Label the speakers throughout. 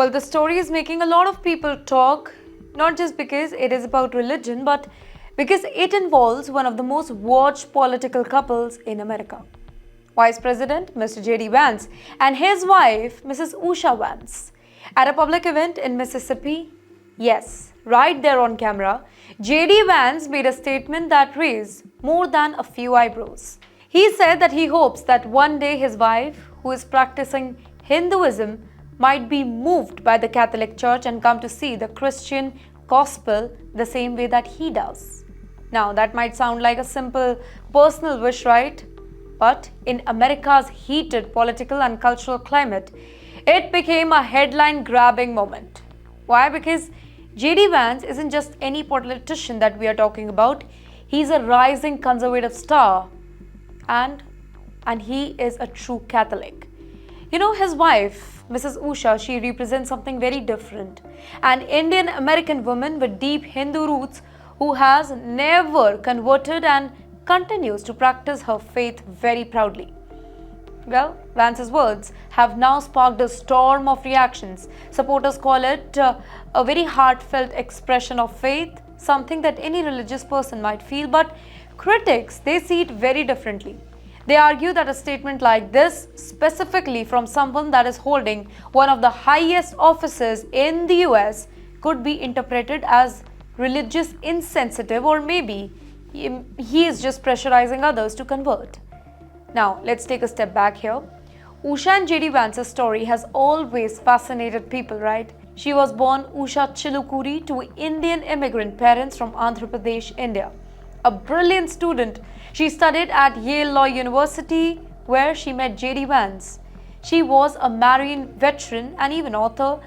Speaker 1: Well, the story is making a lot of people talk, not just because it is about religion, but because it involves one of the most watched political couples in America. Vice President Mr. J.D. Vance and his wife, Mrs. Usha Vance. At a public event in Mississippi, yes, right there on camera, J.D. Vance made a statement that raised more than a few eyebrows. He said that he hopes that one day his wife, who is practicing Hinduism, might be moved by the Catholic Church and come to see the Christian gospel the same way that he does. Now, that might sound like a simple personal wish, right? But in America's heated political and cultural climate, it became a headline-grabbing moment. Why? Because J.D. Vance isn't just any politician that we are talking about. He's a rising conservative star and he is a true Catholic. You know, his wife, Mrs. Usha, she represents something very different. An Indian American woman with deep Hindu roots who has never converted and continues to practice her faith very proudly. Well, Vance's words have now sparked a storm of reactions. Supporters call it a very heartfelt expression of faith, something that any religious person might feel, but critics, they see it very differently. They argue that a statement like this, specifically from someone that is holding one of the highest offices in the US, could be interpreted as religious insensitive, or maybe he is just pressurizing others to convert. Now, let's take a step back here. Usha and J.D. Vance's story has always fascinated people, right? She was born Usha Chilukuri to Indian immigrant parents from Andhra Pradesh, India. A brilliant student, she studied at Yale Law University, where she met J.D. Vance. She was a Marine veteran and even author.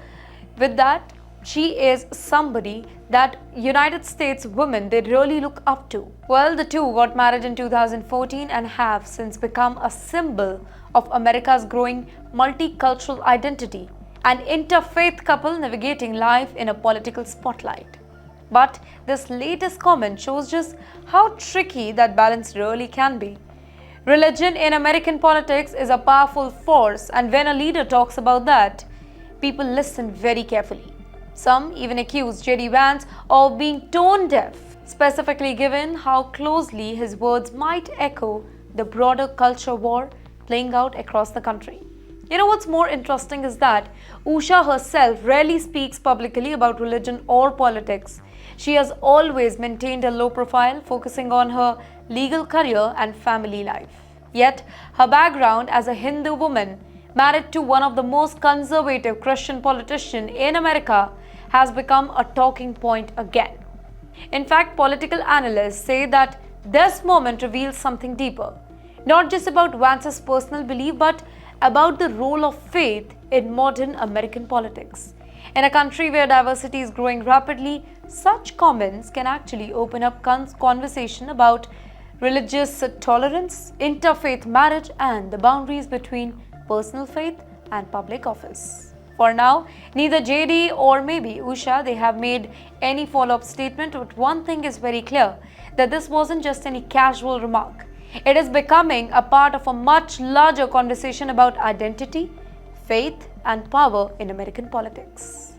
Speaker 1: With that, she is somebody that United States women they really look up to. Well, the two got married in 2014 and have since become a symbol of America's growing multicultural identity, an interfaith couple navigating life in a political spotlight. But this latest comment shows just how tricky that balance really can be. Religion in American politics is a powerful force, and when a leader talks about that, people listen very carefully. Some even accuse J.D. Vance of being tone deaf, specifically given how closely his words might echo the broader culture war playing out across the country. You know what's more interesting is that Usha herself rarely speaks publicly about religion or politics. She has always maintained a low profile, focusing on her legal career and family life. Yet, her background as a Hindu woman, married to one of the most conservative Christian politicians in America, has become a talking point again. In fact, political analysts say that this moment reveals something deeper, not just about Vance's personal belief, but about the role of faith in modern American politics. In a country where diversity is growing rapidly, such comments can actually open up conversation about religious tolerance, interfaith marriage, and the boundaries between personal faith and public office. For now, neither JD or maybe Usha, they have made any follow-up statement, but one thing is very clear, that this wasn't just any casual remark. It is becoming a part of a much larger conversation about identity, faith, and power in American politics.